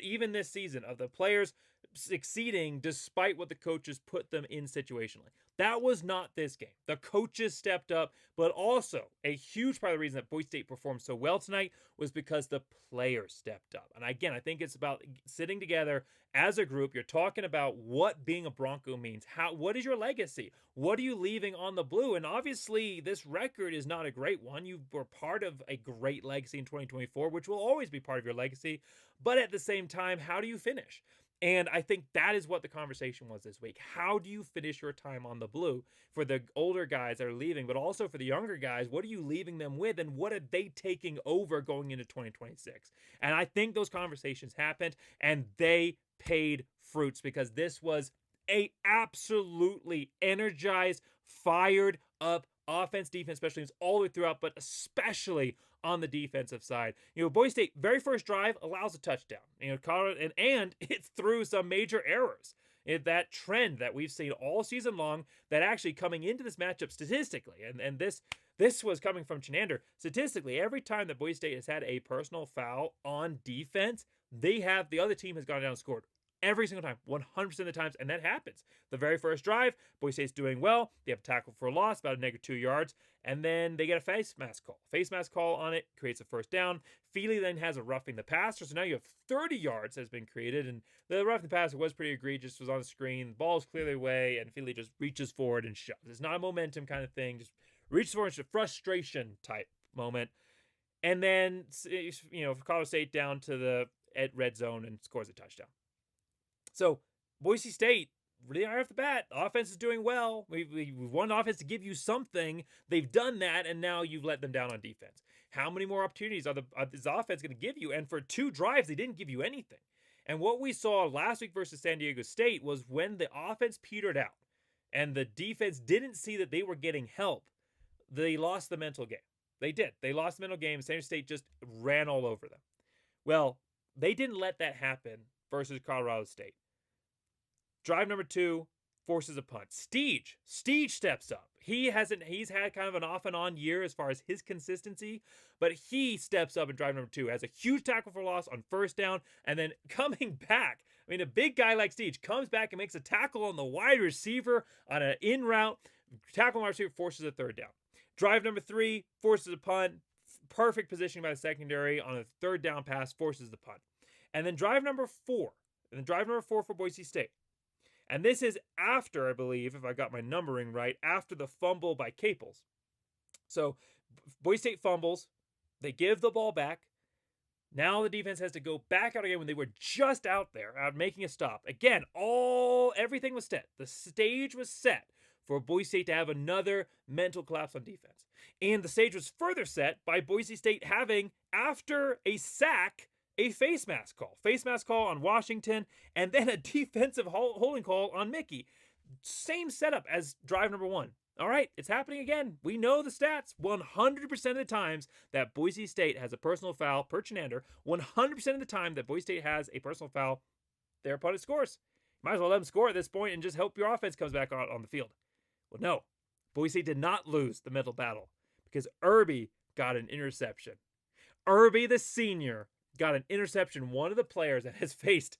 Even this season, of the players succeeding despite what the coaches put them in situationally. That was not this game. The coaches stepped up, but also a huge part of the reason that Boise State performed so well tonight was because the players stepped up. And again, I think it's about sitting together as a group. You're talking about what being a Bronco means. What is your legacy? What are you leaving on the blue? And obviously, this record is not a great one. You were part of a great legacy in 2024, which will always be part of your legacy. But at the same time, how do you finish? And I think that is what the conversation was this week. How do you finish your time on the blue for the older guys that are leaving, but also for the younger guys? What are you leaving them with, and what are they taking over going into 2026? And I think those conversations happened, and they paid fruits, because this was a absolutely energized, fired up offense, defense, special teams all the way throughout, but especially on the defensive side. Boise State, very first drive, allows a touchdown. Colorado, and it's through some major errors. That trend that we've seen all season long, that actually coming into this matchup statistically, and this was coming from Chenander, statistically, every time that Boise State has had a personal foul on defense, the other team has gone down and scored. Every single time, 100% of the times, and that happens. The very first drive, Boise State's doing well. They have a tackle for a loss, about a -2 yards, and then they get a face mask call. Face mask call on it creates a first down. Feely then has a roughing the passer, so now you have 30 yards has been created, and the roughing the passer was pretty egregious, was on the screen. The ball is clearly away, and Feely just reaches forward and shoves. It's not a momentum kind of thing, just reaches forward. It's a frustration type moment. And then, Colorado State down to the red zone and scores a touchdown. So, Boise State, really right off the bat, the offense is doing well. We've won offense to give you something. They've done that, and now you've let them down on defense. How many more opportunities are this offense going to give you? And for 2 drives, they didn't give you anything. And what we saw last week versus San Diego State was when the offense petered out and the defense didn't see that they were getting help, they lost the mental game. They did. They lost the mental game. San Diego State just ran all over them. Well, they didn't let that happen versus Colorado State. Drive number 2 forces a punt. Steege steps up. He's had kind of an off and on year as far as his consistency, but he steps up in drive number 2, has a huge tackle for loss on first down, and then coming back. A big guy like Steege comes back and makes a tackle on the wide receiver on an in route. Tackle on wide receiver forces a third down. Drive number 3 forces a punt. Perfect positioning by the secondary on a third down pass, forces the punt. And then drive number 4. For Boise State. And this is after, I believe, if I got my numbering right, after the fumble by Caples. So Boise State fumbles. They give the ball back. Now the defense has to go back out again when they were just out there, out making a stop. Again, everything was set. The stage was set for Boise State to have another mental collapse on defense. And the stage was further set by Boise State having, after a sack, a face mask call on Washington, and then a defensive holding call on Mickey. Same setup as drive number 1. All right, it's happening again. We know the stats. 100% of the times that Boise State has a personal foul per Chenander, 100% of the time that Boise State has a personal foul, their opponent scores. You might as well let them score at this point and just hope your offense comes back on the field. Well, no. Boise State did not lose the mental battle because Irby got an interception. Irby, the senior, got an interception, one of the players that has faced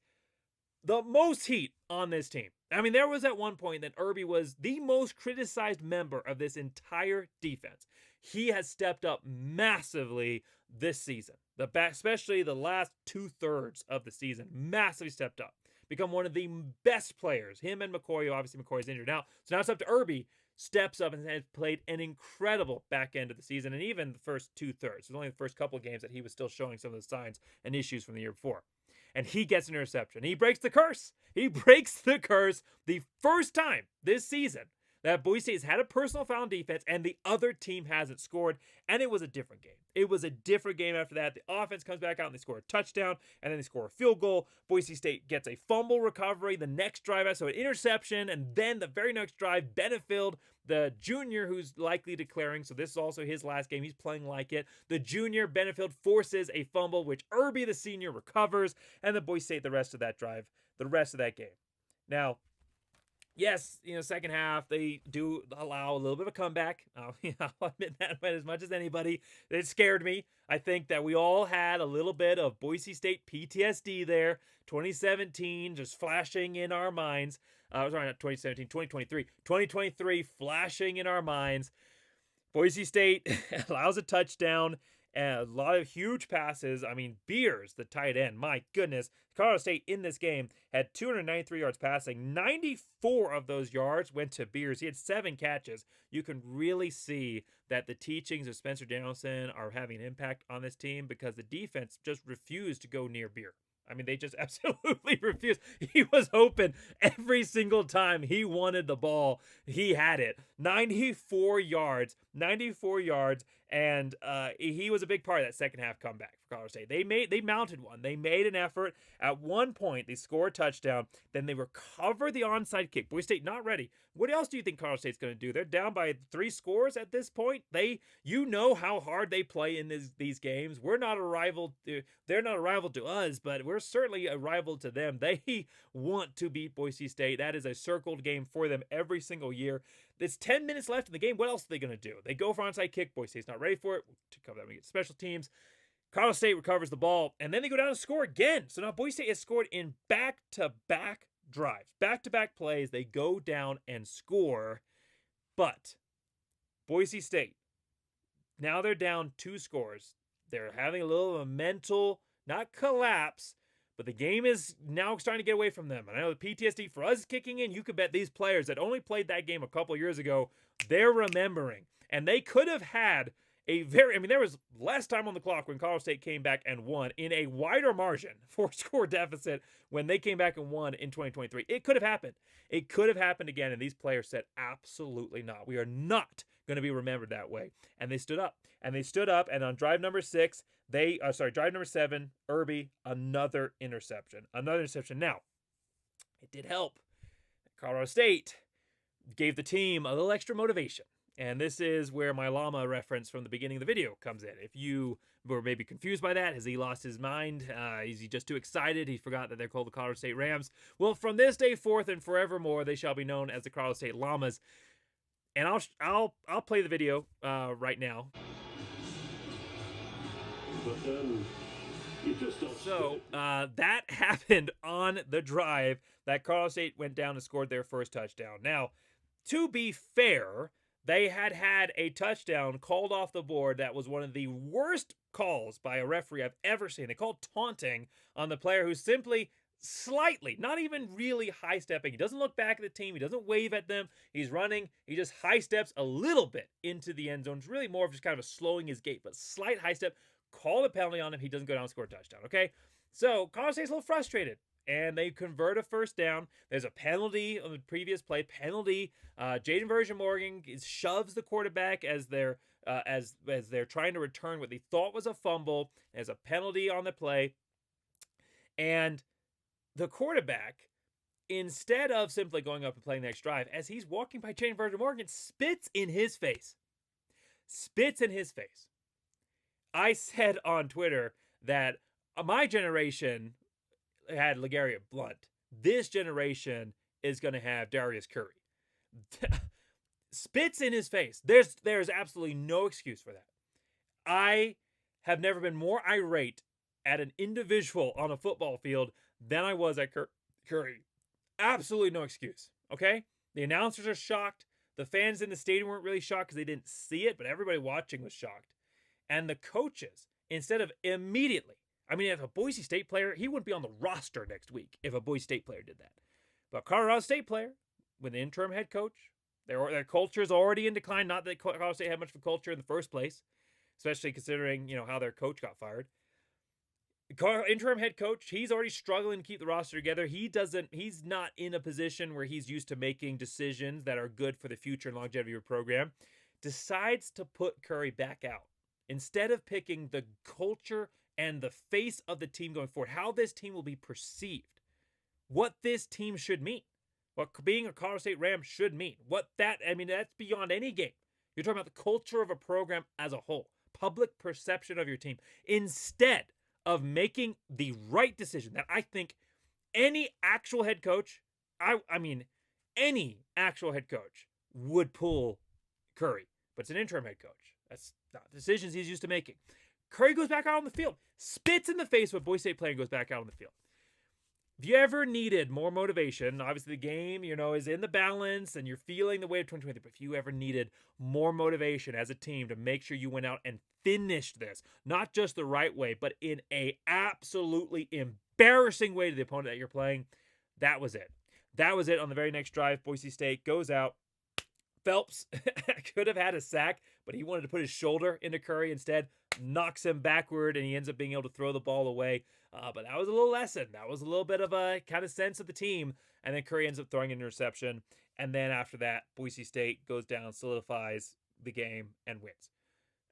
the most heat on this team. There was at one point that Irby was the most criticized member of this entire defense. He has stepped up massively this season, especially the last 2/3 of the season, massively stepped up. Become one of the best players. Him and McCoy, obviously McCoy is injured now, so now it's up to Irby. Steps up and has played an incredible back end of the season, and even the first 2/3. It was only the first couple of games that he was still showing some of the signs and issues from the year before. And he gets an interception. He breaks the curse. The first time this season that Boise State has had a personal foul on defense and the other team hasn't scored, and it was a different game. It was a different game after that. The offense comes back out and they score a touchdown, and then they score a field goal. Boise State gets a fumble recovery the next drive, so an interception, and then the very next drive, Benefield, the junior who's likely declaring, so this is also his last game, he's playing like it. The junior, Benefield, forces a fumble, which Irby, the senior, recovers, and the Boise State the rest of that drive, the rest of that game. Now, yes, second half, they do allow a little bit of a comeback. I'll admit that as much as anybody. It scared me. I think that we all had a little bit of Boise State PTSD there. 2017 just flashing in our minds. Sorry, not 2017, 2023. 2023 flashing in our minds. Boise State allows a touchdown and a lot of huge passes. I mean, Beers, the tight end, my goodness. Colorado State in this game had 293 yards passing. 94 of those yards went to Beers. He had 7 catches. You can really see that the teachings of Spencer Danielson are having an impact on this team because the defense just refused to go near Beer. I mean, they just absolutely refused. He was open every single time he wanted the ball. He had it. 94 yards, and he was a big part of that second half comeback for Colorado State. They mounted one. They made an effort. At one point, they score a touchdown. Then they recover the onside kick. Boise State not ready. What else do you think Colorado State's going to do? They're down by 3 scores at this point. You know how hard they play in these games. We're not a rival. They're not a rival to us, but we're certainly a rival to them. They want to beat Boise State. That is a circled game for them every single year. There's 10 minutes left in the game. What else are they going to do? They go for onside kick. Boise State's not ready for it. To cover that, we get special teams. Colorado State recovers the ball, and then they go down and score again. So now Boise State has scored in back-to-back drives. Back-to-back plays, they go down and score. But Boise State, now they're down 2 scores. They're having a little of a mental, not collapse, but the game is now starting to get away from them. And I know the PTSD for us is kicking in. You could bet these players that only played that game a couple years ago, they're remembering. And they could have had there was less time on the clock when Colorado State came back and won in a wider margin, 4-score deficit, when they came back and won in 2023. It could have happened. It could have happened again, and these players said, absolutely not. We are not going to be remembered that way. And they stood up. And on drive number 7, Irby, another interception. Now, it did help. Colorado State gave the team a little extra motivation. And this is where my llama reference from the beginning of the video comes in. If you were maybe confused by that, has he lost his mind? Is he just too excited? He forgot that they're called the Colorado State Rams. Well, from this day forth and forevermore, they shall be known as the Colorado State Llamas. And I'll play the video right now. But then you just don't. So that happened on the drive that Colorado State went down and scored their first touchdown. Now, to be fair, they had a touchdown called off the board that was one of the worst calls by a referee I've ever seen. They called taunting on the player who simply slightly, not even really high-stepping. He doesn't look back at the team. He doesn't wave at them. He's running. He just high-steps a little bit into the end zone. It's really more of just kind of a slowing his gait, but slight high-step. Call a penalty on him. He doesn't go down and score a touchdown, okay? So Colorado State's a little frustrated. And they convert a first down. There's a penalty on the previous play. Jaden Version-Morgan shoves the quarterback as they're trying to return what they thought was a fumble. There's a penalty on the play. And the quarterback, instead of simply going up and playing the next drive, as he's walking by Jaden Version-Morgan, spits in his face. I said on Twitter that my generation had LeGarrette Blount. This generation is going to have Darius Curry. Spits in his face. There's absolutely no excuse for that. I have never been more irate at an individual on a football field than I was at Curry. Absolutely no excuse, okay? The announcers are shocked. The fans in the stadium weren't really shocked because they didn't see it, but everybody watching was shocked. And the coaches, instead of immediately, if a Boise State player, he wouldn't be on the roster next week if a Boise State player did that. But Colorado State player, with an interim head coach, their culture is already in decline. Not that Colorado State had much of a culture in the first place, especially considering how their coach got fired. interim head coach, he's already struggling to keep the roster together. He's not in a position where he's used to making decisions that are good for the future and longevity of your program. Decides to put Curry back out instead of picking the culture and the face of the team going forward, how this team will be perceived, what this team should mean, what being a Colorado State Ram should mean, that's beyond any game. You're talking about the culture of a program as a whole, public perception of your team, instead of making the right decision that I think any actual head coach, any actual head coach would pull Curry, but it's an interim head coach. That's not decisions he's used to making. Curry goes back out on the field, spits in the face of a Boise State player and goes back out on the field. If you ever needed more motivation, obviously the game, is in the balance and you're feeling the weight of 2023, but if you ever needed more motivation as a team to make sure you went out and finished this, not just the right way, but in a absolutely embarrassing way to the opponent that you're playing, that was it. That was it on the very next drive. Boise State goes out. Phelps could have had a sack, but he wanted to put his shoulder into Curry instead, knocks him backward, and he ends up being able to throw the ball away. But that was a little lesson. That was a little bit of a kind of sense of the team. And then Curry ends up throwing an interception. And then after that, Boise State goes down, solidifies the game, and wins.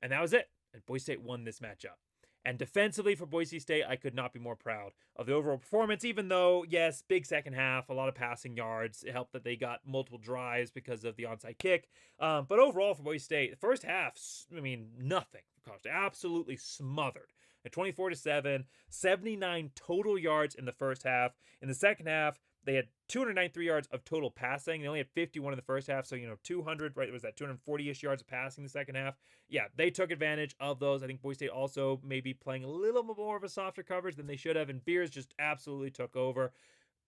And that was it. And Boise State won this matchup. And defensively for Boise State, I could not be more proud of the overall performance, even though, yes, big second half, a lot of passing yards. It helped that they got multiple drives because of the onside kick. But overall for Boise State, the first half, nothing. Absolutely smothered. At 24-7, 79 total yards in the first half. In the second half, they had 293 yards of total passing. They only had 51 in the first half, so 200, right? Was that 240-ish yards of passing in the second half? Yeah, they took advantage of those. I think Boise State also maybe playing a little more of a softer coverage than they should have, and Beers just absolutely took over.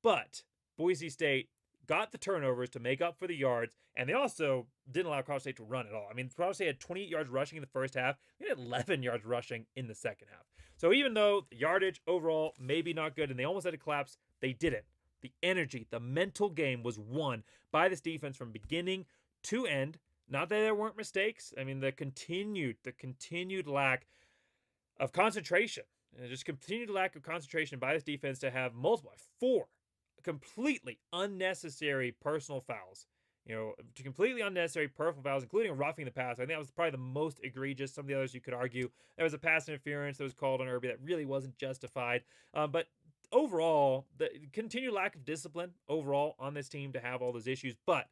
But Boise State got the turnovers to make up for the yards, and they also didn't allow Colorado State to run at all. Colorado State had 28 yards rushing in the first half. They had 11 yards rushing in the second half. So even though the yardage overall maybe not good, and they almost had to collapse, they didn't. The energy, the mental game was won by this defense from beginning to end. Not that there weren't mistakes. The continued lack of concentration. Just continued lack of concentration by this defense to have 4 completely unnecessary personal fouls. Completely unnecessary personal fouls, including a roughing the pass. I think that was probably the most egregious. Some of the others you could argue. There was a pass interference that was called on Irby that really wasn't justified. But overall, the continued lack of discipline overall on this team to have all those issues, but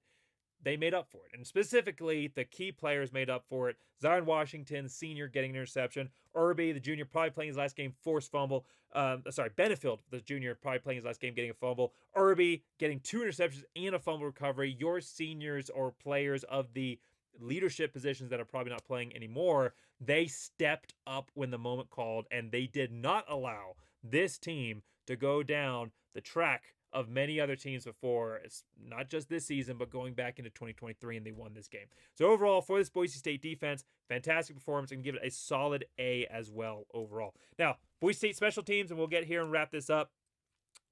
they made up for it. And specifically, the key players made up for it. Zion Washington, senior, getting an interception. Irby, the junior, probably playing his last game, forced fumble. Benefield, the junior, probably playing his last game, getting a fumble. Irby getting 2 interceptions and a fumble recovery. Your seniors or players of the leadership positions that are probably not playing anymore, they stepped up when the moment called, and they did not allow this team to go down the track of many other teams before. It's not just this season, but going back into 2023, and they won this game. So overall, for this Boise State defense, fantastic performance, and give it a solid A as well overall. Now, Boise State special teams, and we'll get here and wrap this up.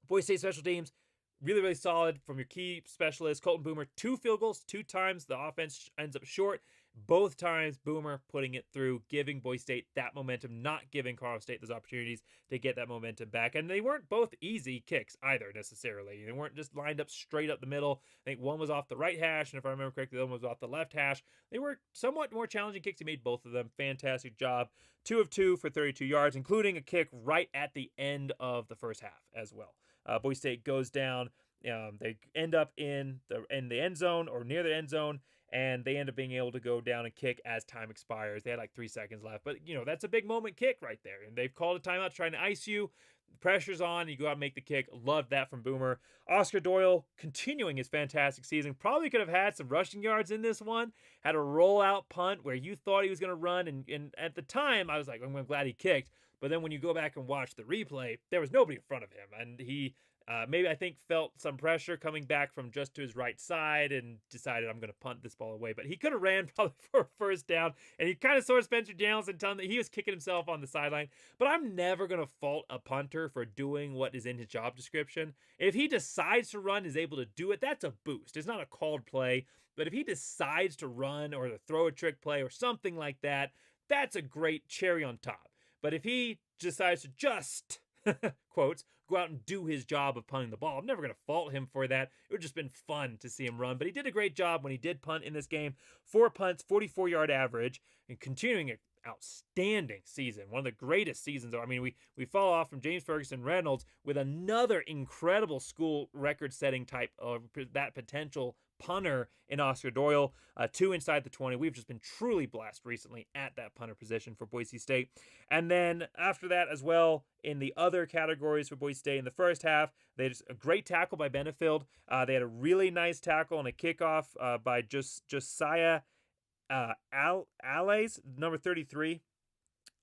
Boise State special teams, really, really solid from your key specialist, Colton Boomer. 2 field goals, 2 times the offense ends up short. Both times, Boomer putting it through, giving Boise State that momentum, not giving Colorado State those opportunities to get that momentum back. And they weren't both easy kicks either, necessarily. They weren't just lined up straight up the middle. I think one was off the right hash, and if I remember correctly, the other one was off the left hash. They were somewhat more challenging kicks. He made both of them. Fantastic job. 2 of 2 for 32 yards, including a kick right at the end of the first half as well. Boise State goes down. They end up in the end zone or near the end zone, and they end up being able to go down and kick as time expires. They had like 3 seconds left, but that's a big moment kick right there. And they've called a timeout trying to ice you. The pressure's on. You go out and make the kick. Loved that from Boomer. Oscar Doyle continuing his fantastic season. Probably could have had some rushing yards in this one. Had a rollout punt where you thought he was going to run, and at the time I was like, I'm glad he kicked. But then when you go back and watch the replay, there was nobody in front of him, and he maybe I think felt some pressure coming back from just to his right side and decided I'm going to punt this ball away. But he could have ran probably for a first down, and he kind of saw Spencer Daniels and telling him that he was kicking himself on the sideline. But I'm never going to fault a punter for doing what is in his job description. If he decides to run, is able to do it, that's a boost. It's not a called play. But if he decides to run or to throw a trick play or something like that, that's a great cherry on top. But if he decides to just, quotes, go out and do his job of punting the ball, I'm never going to fault him for that. It would just been fun to see him run. But he did a great job when he did punt in this game. 4 punts, 44-yard average, and continuing an outstanding season. One of the greatest seasons. I mean, we fall off from James Ferguson Reynolds with another incredible school record-setting type of that potential punter in Oscar Doyle, 2 inside the 20. We've just been truly blessed recently at that punter position for Boise State. And then after that as well, in the other categories for Boise State in the first half, they had a great tackle by Benefield. They had a really nice tackle on a kickoff by Josiah Allays, number 33,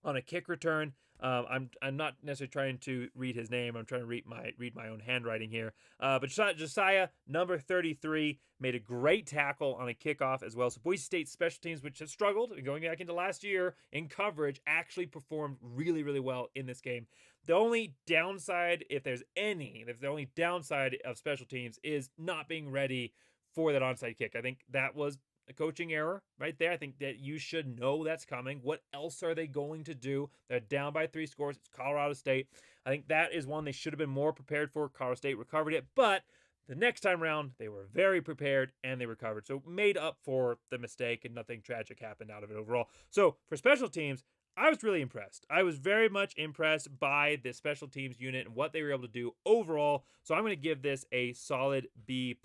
on a kick return. I'm not necessarily trying to read his name. I'm trying to read my own handwriting here. But Josiah, number 33, made a great tackle on a kickoff as well. So Boise State special teams, which have struggled going back into last year in coverage, actually performed really, really well in this game. The only downside, if the only downside of special teams is not being ready for that onside kick. I think that was a coaching error right there. I think that you should know that's coming. What else are they going to do? They're down by 3 scores. It's Colorado State. I think that is one they should have been more prepared for. Colorado State recovered it, but the next time around, they were very prepared and they recovered. So made up for the mistake and nothing tragic happened out of it overall. So for special teams, I was really impressed. I was very much impressed by the special teams unit and what they were able to do overall. So I'm going to give this a solid B+.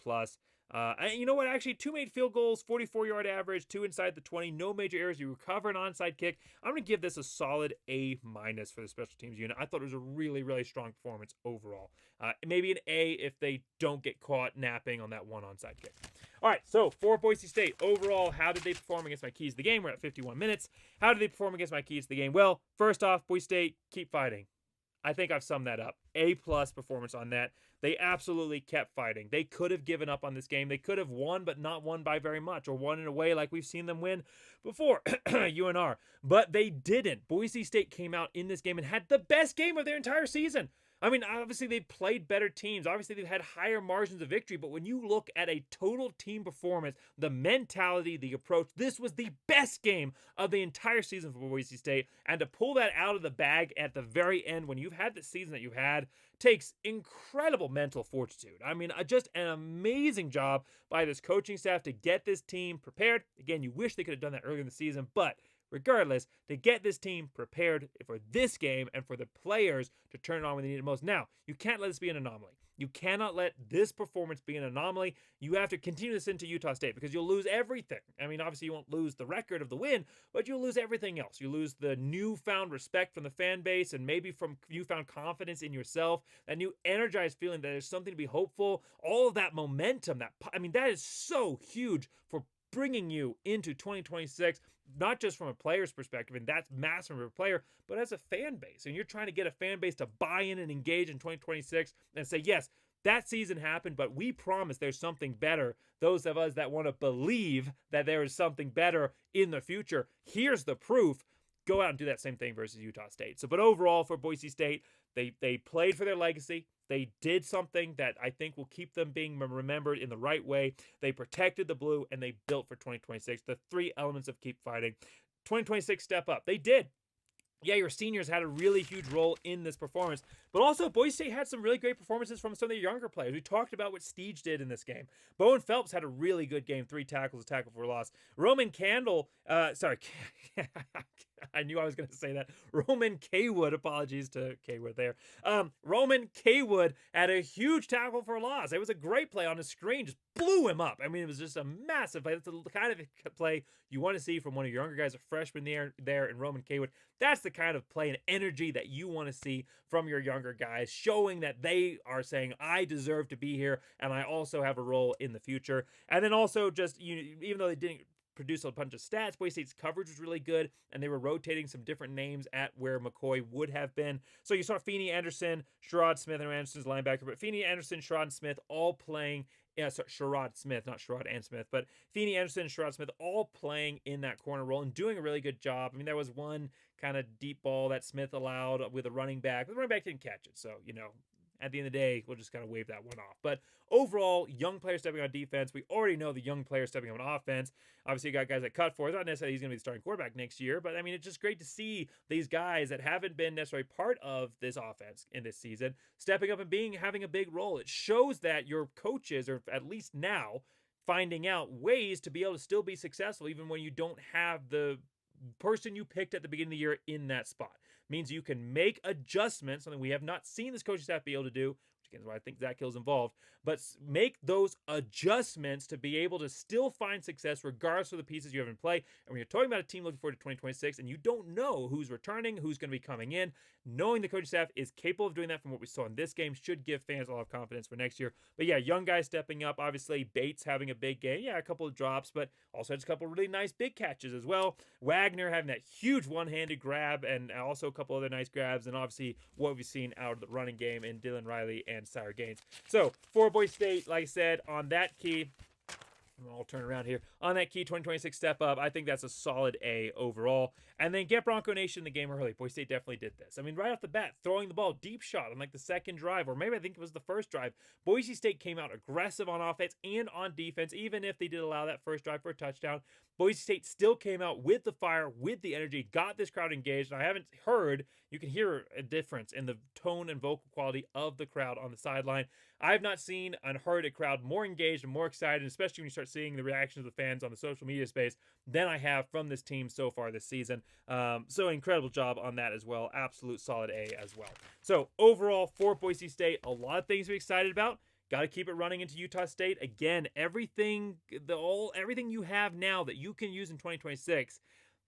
You know what? Actually, 2 made field goals, 44-yard average, 2 inside the 20, no major errors. You recover an onside kick. I'm going to give this a solid A- for the special teams unit. I thought it was a really, really strong performance overall. Maybe an A if they don't get caught napping on that one onside kick. All right, so for Boise State, overall, how did they perform against my keys to the game? We're at 51 minutes. How did they perform against my keys to the game? Well, first off, Boise State, keep fighting. I think I've summed that up. A+ performance on that. They absolutely kept fighting. They could have given up on this game. They could have won, but not won by very much, or won in a way like we've seen them win before, UNR. But they didn't. Boise State came out in this game and had the best game of their entire season. I mean, obviously they played better teams. Obviously they've had higher margins of victory. But when you look at a total team performance, the mentality, the approach, this was the best game of the entire season for Boise State. And to pull that out of the bag at the very end, when you've had the season that you've had, takes incredible mental fortitude. I mean, just an amazing job by this coaching staff to get this team prepared. Again, you wish they could have done that earlier in the season, but regardless, to get this team prepared for this game and for the players to turn it on when they need it most. Now, you can't let this be an anomaly. You cannot let this performance be an anomaly. You have to continue this into Utah State because you'll lose everything. I mean, obviously you won't lose the record of the win, but you'll lose everything else. You lose the newfound respect from the fan base and maybe from newfound confidence in yourself, that new energized feeling that there's something to be hopeful, all of that momentum. That is so huge for bringing you into 2026, not just from a player's perspective, and that's massive for a player, but as a fan base. And you're trying to get a fan base to buy in and engage in 2026 and say, yes, that season happened, but we promise there's something better. Those of us that want to believe that there is something better in the future, here's the proof. Go out and do that same thing versus Utah State. So, but overall for Boise State, they played for their legacy. They did something that I think will keep them being remembered in the right way. They protected the blue, and they built for 2026. The 3 elements of keep fighting. 2026 step up. They did. Yeah, your seniors had a really huge role in this performance, but also Boise State had some really great performances from some of the younger players. We talked about what Steege did in this game. Bowen Phelps had a really good game, 3 tackles, a tackle for a loss. Roman Candle, I knew I was going to say that. Roman Kaywood, apologies to Kaywood there. Roman Kaywood had a huge tackle for a loss. It was a great play on the screen, just blew him up. I mean, it was just a massive play. That's the kind of play you want to see from one of your younger guys, a freshman there in Roman Kaywood. That's the kind of play and energy that you want to see from your younger guys, showing that they are saying, I deserve to be here, and I also have a role in the future. And then also just, even though they didn't produce a bunch of stats, Boise State's coverage was really good, and they were rotating some different names at where McCoy would have been. So you saw Feeney Anderson, Sherrod Smith, and Anderson's linebacker, but Feeney Anderson, Sherrod and Smith all playing, Sherrod Smith, not Sherrod and Smith, but Feeney Anderson and Sherrod Smith all playing in that corner role and doing a really good job. I mean, there was one kind of deep ball that Smith allowed with a running back. The running back didn't catch it, so, at the end of the day, we'll just kind of wave that one off. But overall, young players stepping on defense. We already know the young players stepping on offense. Obviously, you got guys like Cutforth. Not necessarily he's going to be the starting quarterback next year, but I mean, it's just great to see these guys that haven't been necessarily part of this offense in this season stepping up and having a big role. It shows that your coaches, or at least now, finding out ways to be able to still be successful even when you don't have the person you picked at the beginning of the year in that spot. Means you can make adjustments, something we have not seen this coaching staff be able to do, which again is why I think Zach Hill's involved, but make those adjustments to be able to still find success regardless of the pieces you have in play. And when you're talking about a team looking forward to 2026 and you don't know who's returning, who's going to be coming in, knowing the coaching staff is capable of doing that from what we saw in this game should give fans a lot of confidence for next year. But yeah, young guys stepping up. Obviously, Bates having a big game. Yeah, a couple of drops, but also had a couple of really nice big catches as well. Wagner having that huge one-handed grab and also a couple other nice grabs. And obviously, what we've seen out of the running game in Dylan Riley and Sire Gaines. So, for Boise State, like I said, on that key, I'll turn around here. On that key 2026 step up, I think that's a solid A overall. And then get Bronco Nation in the game early. Boise State definitely did this. I mean, right off the bat, throwing the ball, deep shot on like the second drive, or maybe I think it was the first drive. Boise State came out aggressive on offense and on defense, even if they did allow that first drive for a touchdown. Boise State still came out with the fire, with the energy, got this crowd engaged. And I haven't heard, you can hear a difference in the tone and vocal quality of the crowd on the sideline. I have not seen and heard a crowd more engaged and more excited, especially when you start seeing the reactions of the fans on the social media space, than I have from this team so far this season. So incredible job on that as well. Absolute solid A as well. So overall for Boise State, a lot of things to be excited about. Got to keep it running into Utah State. Again, everything you have now that you can use in 2026,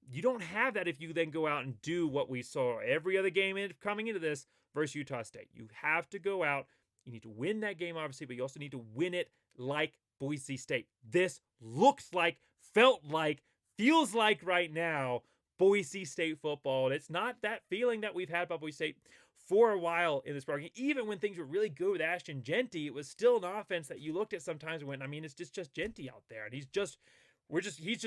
you don't have that if you then go out and do what we saw every other game coming into this versus Utah State. You have to go out. You need to win that game, obviously, but you also need to win it like Boise State. This looks like, felt like, feels like right now Boise State football. And it's not that feeling that we've had about Boise State for a while in this program. Even when things were really good with Ashton Jeanty, it was still an offense that you looked at sometimes and went, I mean, it's just Jeanty out there. And he's just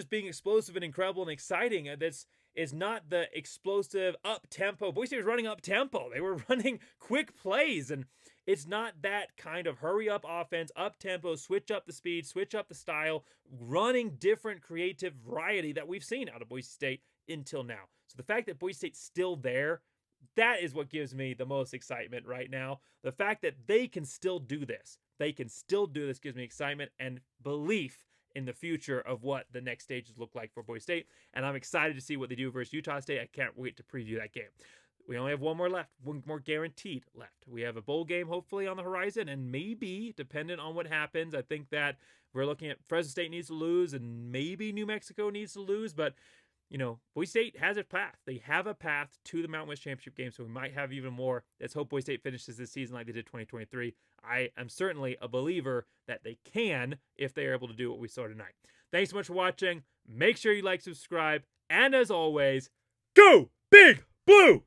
being explosive and incredible and exciting. This is not the explosive up-tempo. Boise State was running up-tempo. They were running quick plays, and it's not that kind of hurry-up offense, up-tempo, switch up the speed, switch up the style, running different creative variety that we've seen out of Boise State until now. So the fact that Boise State's still there, that is what gives me the most excitement right now. The fact that they can still do this. Gives me excitement and belief in the future of what the next stages look like for Boise State. And I'm excited to see what they do versus Utah State. I can't wait to preview that game. We only have one more guaranteed left. We have a bowl game hopefully on the horizon, and maybe, dependent on what happens, I think that we're looking at Fresno State needs to lose and maybe New Mexico needs to lose, but Boise State has a path. They have a path to the Mountain West Championship game, so we might have even more. Let's hope Boise State finishes this season like they did 2023. I am certainly a believer that they can if they are able to do what we saw tonight. Thanks so much for watching. Make sure you like, subscribe, and as always, go Big Blue!